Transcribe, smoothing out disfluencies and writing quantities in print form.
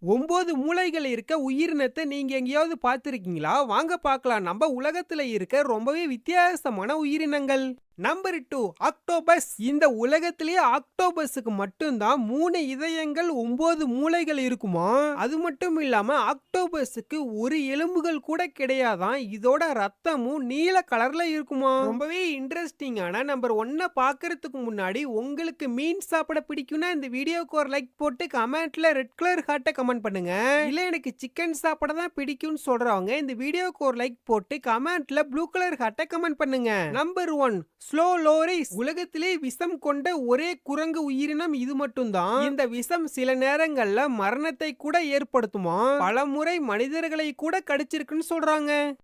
9 மூளைகள் இருக்க உயிரினத்த நீங்க எங்கேயாவது பார்த்திருக்கீங்களா? வாங்க பார்க்கலாம். நம்ம உலகத்துல இருக்க ரொம்பவே வித்தியாசமான உயிரினங்கள். Number 2 octopus. இந்த உலகத்திலேயே ஆக்டோபஸுக்கு மட்டும் தான் 3 இதயங்கள், 9 மூளைகள் இருக்குமா. அது மட்டும் இல்லாம ஆக்டோபஸுக்கு ஒரு எலும்புகள் கூட கிடையாதாம். இதோட ரத்தமும் நீல கலர்ல இருக்குமா. ரொம்பவே இன்ட்ரெஸ்டிங்கான நம்பர் 1 பார்க்கறதுக்கு முன்னாடி உங்களுக்கு மீன் சாப்பிட பிடிக்கும்னா இந்த வீடியோக்கு ஒரு லைக் போட்டு கமெண்ட்ல ரெட் கலர் ஹார்ட்ட கமெண்ட் பண்ணுங்க. இல்ல எனக்கு சிக்கன் சாப்பிட தான் பிடிக்கும்னு சொல்றவங்க இந்த வீடியோக்கு ஒரு லைக் போட்டு கமெண்ட்ல ப்ளூ கலர் ஹார்ட்ட கமெண்ட் பண்ணுங்க. Number 1 slow loris. உலகத்திலே விஷம் கொண்ட ஒரே குரங்கு உயிரினம் இது மட்டும்தான். இந்த விஷம் சில நேரங்கள்ல மரணத்தை கூட ஏற்படுத்துமா. பல முறை மனிதர்களை கூட கடிச்சிருக்குன்னு சொல்றாங்க.